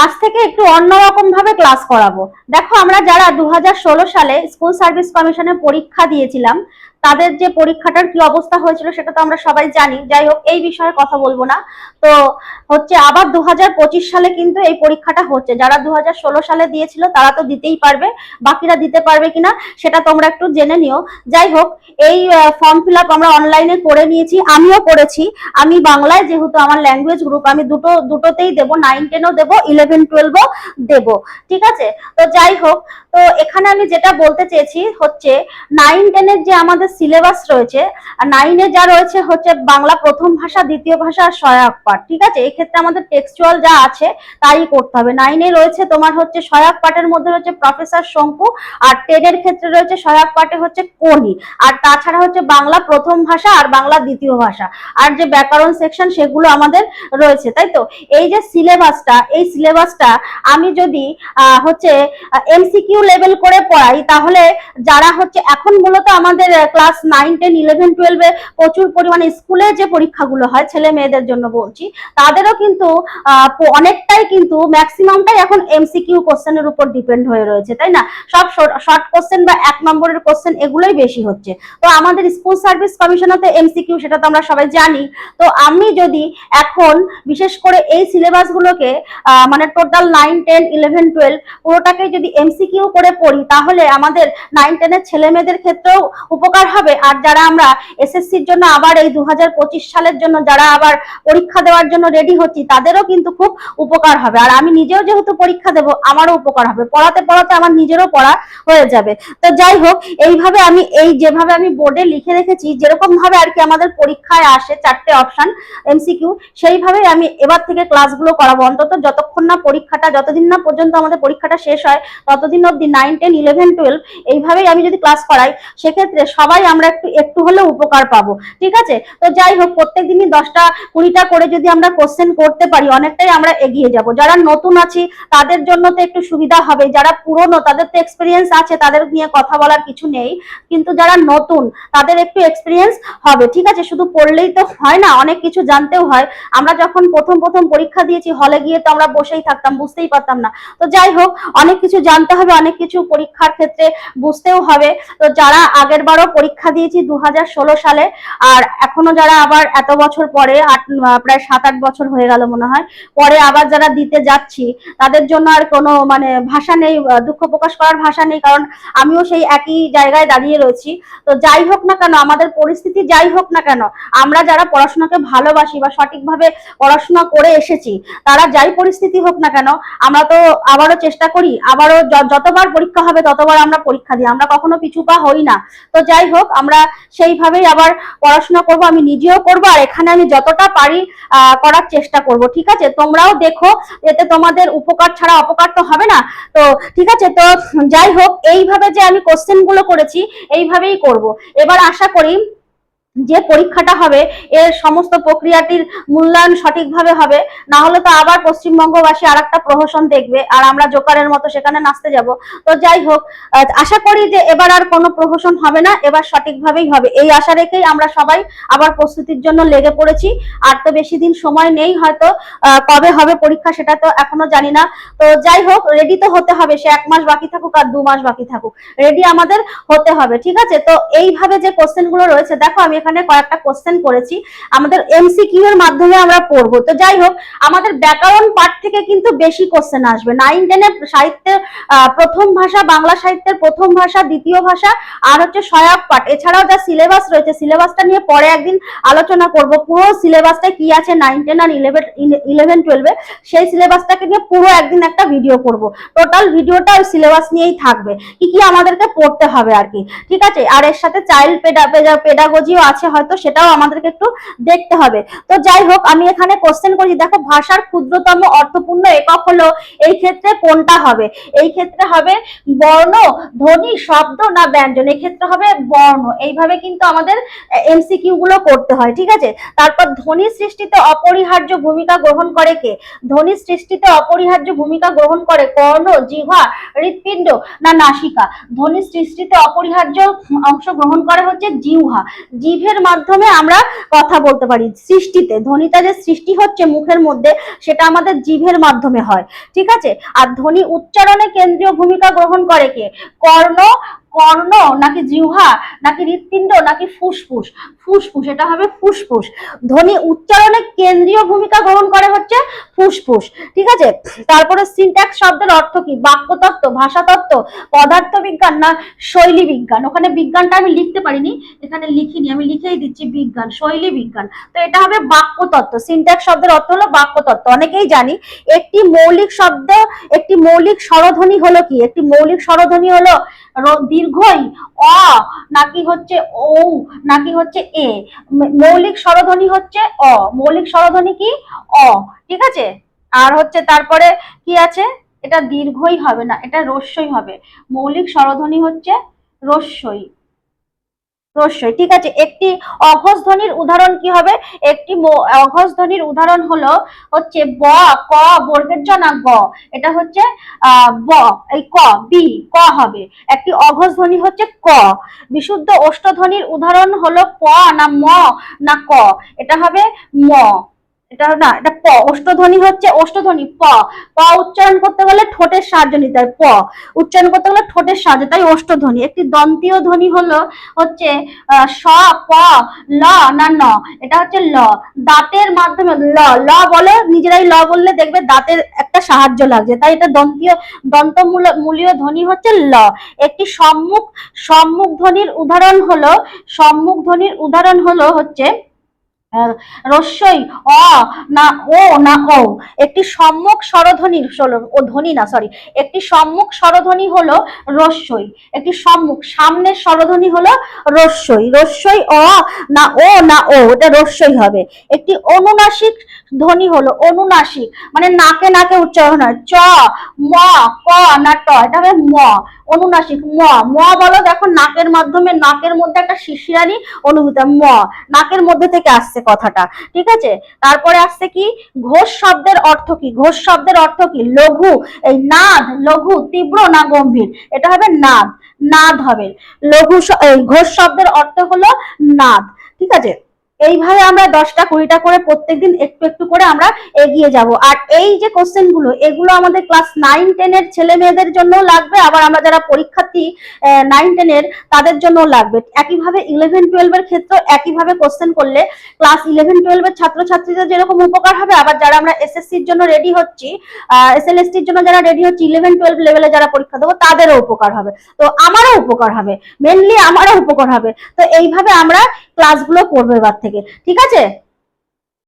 আজ থেকে একটু অন্যরকম ভাবে ক্লাস করাবো। দেখো, আমরা যারা 2016 সালে স্কুল সার্ভিস কমিশনের পরীক্ষা দিয়েছিলাম, তাদের যে পরীক্ষাটার কি অবস্থা হয়েছিল সেটা তো আমরা সবাই জানি। যাই হোক, এই বিষয়ে কথা বলবো না। তো হচ্ছে আবার 2025 সালে কিন্তু এই পরীক্ষাটা হচ্ছে। যারা 2016 সালে দিয়েছিল তারা তো দিতেই পারবে, বাকিরা দিতে পারবে কিনা সেটা তোমরা একটু জেনে নিও। যাই হোক, এই ফর্ম ফিল আপ আমরা অনলাইনে করে নিয়েছি, আমিও করেছি। আমি বাংলায়, যেহেতু আমার ল্যাঙ্গুয়েজ গ্রুপ, আমি দুটোতেই দেবো, 9-10ও দেবো, 11-12ও দেবো। ঠিক আছে? তো যাই হোক, তো এখানে আমি যেটা বলতে চেয়েছি হচ্ছে 9-10 এর যে আমাদের সিলেবাস রয়েছে, 9-এ যা রয়েছে হচ্ছে বাংলা প্রথম ভাষা, দ্বিতীয় ভাষা আর সহায়ক পাঠ। ঠিক আছে? এই ক্ষেত্রে আমাদের টেক্সচুয়াল যা আছে তাই করতে হবে। 9-এ রয়েছে তোমার হচ্ছে সহায়ক পাঠের মধ্যে রয়েছে প্রফেসর শঙ্কু, আর 10-এর ক্ষেত্রে রয়েছে সহায়ক পাঠে হচ্ছে কোনি, আর তাছাড়া হচ্ছে বাংলা প্রথম ভাষা আর বাংলা দ্বিতীয় ভাষা, আর যে ব্যাকরণ সেকশন সেগুলো আমাদের রয়েছে। তাই তো এই যে সিলেবাসটা, এই সিলেবাসটা আমি যদি হচ্ছে এমসিকিউ লেভেল করে পড়াই, তাহলে যারা হচ্ছে এখন মূলত আমাদের ক্লাস 9-10-11-12-এ প্রচুর পরিমাণে স্কুলে যে পরীক্ষাগুলো হয় ছেলে মেয়েদের জন্য বলছি, তাদেরও কিন্তু অনেকটাই, কিন্তু ম্যাক্সিমামটাই এখন এমসিকিউ কোশ্চেনের উপর ডিপেন্ড হয়ে রয়েছে, তাই না? সব শর্ট কোশ্চেন বা 1 নম্বরের কোশ্চেন এগুলোই বেশি হচ্ছে। তো আমাদের স্কুল সার্ভিস কমিশনাতে এমসিকিউ, সেটা তো আমরা সবাই জানি। তো আমি যদি এখন বিশেষ করে এই সিলেবাসগুলোকে মানে টোটাল 9-10-11-12 পুরোটাকে যদি এমসিকিউ করে পড়ি, তাহলে আমাদের 9-10 এর ছেলে মেয়েদের ক্ষেত্রেও উপকার হবে। আর যারা আমরা এসএসসির জন্য আবার এই 2025 সালের জন্য যারা আবার পরীক্ষা দেওয়ার জন্য রেডি হচ্ছি, তাদেরও কিন্তু খুব উপকার হবে। আর আমি নিজেও যেহেতু পরীক্ষা দেব, আমারও উপকার হবে। পড়াতে পড়াতে আমার নিজেরও পড়া হয়ে যাবে। তো যাই হোক, এইভাবে আমি যেভাবে আমি বোর্ডে লিখে রেখেছি, যেরকম ভাবে আর কি আমাদের পরীক্ষায় আসে 4টে অপশন এমসিকিউ, সেইভাবেই আমি এবার থেকে ক্লাসগুলো করাবো। অন্তত যতক্ষণ না পরীক্ষাটা, যতদিন না পর্যন্ত আমাদের পরীক্ষাটা শেষ হয়, ততদিন অবধি 9-10-11-12 এইভাবেই আমি যদি ক্লাস করাই, সেক্ষেত্রে সবাই আমরা একটু হলেও উপকার পাবো। ঠিক আছে? তো যাই হোক, প্রত্যেক দিনই 10টা-20টা করে যদি আমরা কোশ্চেন করতে পারি, অনেকটাই আমরা এগিয়ে যাব। যারা নতুন আছি তাদের জন্য তো একটু সুবিধা হবে, যারা পুরনো তাদের তো এক্সপিরিয়েন্স আছে, তাদের নিয়ে কথা বলার কিছু নেই, কিন্তু যারা নতুন তাদের একটু এক্সপিরিয়েন্স হবে। ঠিক আছে? শুধু পড়লেই তো হয় না, অনেক কিছু জানতেও হয়। আমরা যখন প্রথম পরীক্ষা দিয়েছি, হলে গিয়ে তো আমরা বসেই থাকতাম, বুঝতেই পারতাম না। তো যাই হোক, অনেক কিছু জানতে হবে, অনেক কিছু পরীক্ষার ক্ষেত্রে বুঝতেও হবে। তো যারা আগের বারও পরীক্ষা দিয়েছি 2016 সালে, আর এখনো যারা আবার এত বছর পরে, প্রায় 7-8 বছর হয়ে গেল মনে হয়, পরে আবার যারা দিতে যাচ্ছি, তাদের জন্য আর কোনো মানে ভাষা নেই, দুঃখ প্রকাশ করার ভাষা নেই, কারণ আমিও সেই একই জায়গায় দাঁড়িয়ে রয়েছি। তো যাই হোক না কেন, আমাদের পরিস্থিতি যাই হোক না কেন, আমরা যারা পড়াশোনাকে ভালোবাসি বা সঠিকভাবে পড়াশোনা করে এসেছি, তারা যাই পরিস্থিতি হোক না কেন, আমরা তো আবারও চেষ্টা করি, আবারও যতবার পরীক্ষা হবে ততবার আমরা পরীক্ষা দিই, আমরা কখনো পিছু পা হই না। তো যাই হোক, আমরা সেইভাবেই আবার পড়াশোনা করব, আমি নিজেও করব, আর এখানে আমি যতটা পারি করার চেষ্টা করব। ঠিক আছে? তোমরাও দেখো, এতে তোমাদের উপকার ছাড়া অপকার তো হবে না। তো ঠিক আছে, তো যাই হোক, এইভাবে যে আমি কোশ্চেন গুলো করেছি এইভাবেই করব। এবার আশা করি যে পরীক্ষাটা হবে এর সমস্ত প্রক্রিয়াটির মূল্যায়ন সঠিকভাবে হবে, না হলে তো আবার পশ্চিমবঙ্গবাসী আর একটা প্রহসন দেখবে, আর আমরা জোকারের মতো সেখানে নাচতে যাব। তো যাই হোক, আশা করি যে এবার আর কোনো প্রহসন হবে না, এবার সঠিকভাবেই হবে, এই আশা রেখেই আমরা সবাই আবার প্রস্তুতির জন্য লেগে পড়েছি। আর তো বেশি দিন সময় নেই, হয়তো কবে হবে পরীক্ষা সেটা তো এখনো জানি না। তো যাই হোক, রেডি তো হতে হবে, সে 1 মাস বাকি থাকুক আর 2 মাস বাকি থাকুক, রেডি আমাদের হতে হবে। ঠিক আছে? তো এইভাবে যে কোশ্চেন গুলো রয়েছে, দেখো আমি এখানে কয়েকটা কোশ্চেন করেছি, আমাদের এমসিকিউ এর মাধ্যমে আমরা পড়বো। তো যাই হোক, আমাদের ব্যাকরণ পাঠ থেকে কিন্তু বেশি কোশ্চেন আসবে। 9-10 এর সাহিত্যের প্রথম ভাষা, বাংলা সাহিত্যের প্রথম ভাষা, দ্বিতীয় ভাষা, আর হচ্ছে সহায়ক পাঠ, এছাড়াও যা সিলেবাস রয়েছে, সিলেবাসটা নিয়ে পরে একদিন আলোচনা করব। পুরো সিলেবাসটা কি আছে 9-10 আর 11-12 এ, সেই সিলেবাসটাকে নিয়ে পুরো একদিন একটা ভিডিও করব। টোটাল ভিডিওটা ওই সিলেবাস নিয়েই থাকবে, কি কি আমাদেরকে পড়তে হবে আর কি। ঠিক আছে? আর এর সাথে চাইল্ড পেডাগজিও আছে, হয়তো সেটাও আমাদেরকে একটু দেখতে হবে। তো যাই হোক, আমি এখানে কোশ্চেন করেছি, দেখো, ভাষার ক্ষুদ্রতম অর্থপূর্ণ একক হলো, এই ক্ষেত্রে কোনটা হবে? এই ক্ষেত্রে হবে বর্ণ, ধ্বনি, শব্দ না ব্যঞ্জন? এই ক্ষেত্রে হবে বর্ণ। এইভাবে কিন্তু আমাদের এমসিকিউ গুলো করতে হয়। ঠিক আছে? তারপর ধ্বনি সৃষ্টিতে অপরিহার্য ভূমিকা গ্রহণ করে কে? ধ্বনি সৃষ্টিতে অপরিহার্য ভূমিকা গ্রহণ করে কর্ণ, জিহ্বা, হৃৎপিণ্ড না নাসিকা? ধ্বনি সৃষ্টিতে অপরিহার্য অংশ গ্রহণ করে হচ্ছে জিহ্বা। জিভ জিভের মাধ্যমে আমরা কথা বলতে পারি। সৃষ্টিতে ধ্বনিটা যে সৃষ্টি হচ্ছে মুখের মধ্যে সেটা আমাদের জিভের মাধ্যমে হয়, ঠিক আছে। আর ধ্বনি উচ্চারণে কেন্দ্রীয় ভূমিকা গ্রহণ করে কে? কর্ণ, কর্ণ নাকি জিহ্বা নাকি হৃৎপিণ্ড নাকি ফুসফুস? ফুসফুস, এটা হবে ফুসফুস। ধ্বনি উচ্চারণে কেন্দ্রীয় ভূমিকা গ্রহণ করে হচ্ছে ফুসফুস, ঠিক আছে। তারপরে সিনট্যাক্স শব্দের অর্থ কি? বাক্যতত্ত্ব, ভাষাতত্ত্ব, পদার্থবিজ্ঞান না শৈলী বিজ্ঞান? ওখানে বিজ্ঞানটা আমি লিখতে পারিনি, এখানে লিখিনি, আমি লিখেই দিচ্ছি বিজ্ঞান, শৈলী বিজ্ঞান। তো এটা হবে বাক্যতত্ত্ব। সিনট্যাক্স শব্দের অর্থ হলো বাক্যতত্ত্ব। অনেকেই জানি। একটি মৌলিক শব্দ, একটি মৌলিক স্বরধ্বনি হলো কি? একটি মৌলিক স্বরধ্বনি হলো দীর্ঘই অ নাকি হচ্ছে ও নাকি হচ্ছে এ? মৌলিক স্বরধ্বনি হচ্ছে অ। মৌলিক স্বরধ্বনি কি? অ, ঠিক আছে। আর হচ্ছে তারপরে কি আছে? এটা দীর্ঘই হবে না, এটা রস্যই হবে। মৌলিক স্বরধ্বনি হচ্ছে রস্যই, রস্যই, ঠিক আছে। একটি অঘোষ ধ্বনির উদাহরণ কি হবে? একটি অঘোষ ধ্বনির উদাহরণ হলো হচ্ছে ব, ক বর্গের জ না গ? এটা হচ্ছে ব, এই ক, বি, ক হবে। একটি অঘোষ ধ্বনি হচ্ছে ক। বিশুদ্ধ ওষ্ঠধ্বনির উদাহরণ হলো প না ম না ক? এটা হবে ম। এটা না, এটা প। ওষ্ঠধ্বনি হচ্ছে ওষ্ঠধ্বনি প। প উচ্চারণ করতে গেলে ঠোঁটের সাহায্য নিতে হয়। প উচ্চারণ করতে গেলে ঠোঁটের সাহায্য, তাই ওষ্ঠধ্বনি। একটি দন্তীয় ধ্বনি হলো হচ্ছে স, প, ল না ন? এটা হচ্ছে ল। দাঁতের মাধ্যমে ল, ল বলে, নিজেরাই ল বললে দেখবে দাঁতের একটা সাহায্য লাগছে, তাই এটা দন্তীয়, দন্তমূলীয় ধ্বনি হচ্ছে ল। একটি সম্মুখ, সম্মুখ ধ্বনির উদাহরণ হলো, সম্মুখ ধ্বনির উদাহরণ হলো হচ্ছে রস্যই অ না ও না ও? একটি সম্মুখ স্বরধ্বনির ও ধ্বনি না, সরি, একটি সম্মুখ স্বরধ্বনি হলো রস্যই। একটি সম্মুখ, সামনের স্বরধ্বনি হলো রস্যই। রস্যই অ না ও না ও? এটা রস্যই হবে। একটি অনুনাসিক ধ্বনি হলো, অনুনাসিক মানে নাকে নাকে উচ্চারণ হয়, চ, ম, ক না ট? এটা হবে ম। অনুনাসিক ম, ম বলো, দেখো নাকের মাধ্যমে, নাকের মধ্যে একটা শিশিরানি অনুভূতি, ম, নাকের মধ্যে থেকে আসছে কথাটা, ঠিক আছে। তারপরে আসছে কি? ঘোষ শব্দের অর্থ কি? ঘোষ শব্দের অর্থ কি? লঘু, এই নাদ, লঘু, তীব্র না গম্ভীর? এটা হবে নাদ, নাদ হবে। লঘু, এই ঘোষ শব্দের অর্থ হলো নাদ, ঠিক আছে। এইভাবে আমরা 10টা 20টা করে প্রত্যেকদিন একটু একটু করে আমরা এগিয়ে যাব। আর এই যে কোশ্চেন গুলো, এগুলো আমাদের ক্লাস 9-10 এর ছেলে মেয়েদের জন্য লাগবে, আবার আমরা যারা পরীক্ষার্থী 9-10 এর তাদের জন্য লাগবে। একইভাবে 11-12 এর ক্ষেত্রে একইভাবে কোশ্চেন করলে ক্লাস 11-12 এর ছাত্রছাত্রীদের যেরকম উপকার হবে, আবার যারা আমরা এসএসসির জন্য রেডি হচ্ছি, এসএলএসটির জন্য যারা রেডি হচ্ছি, 11-12 লেভেলে যারা পরীক্ষা দেবো তাদেরও উপকার হবে। তো আমারও উপকার হবে, মেনলি আমারও উপকার হবে। তো এইভাবে আমরা ক্লাসগুলো করবো এবার থেকে, ঠিক আছে।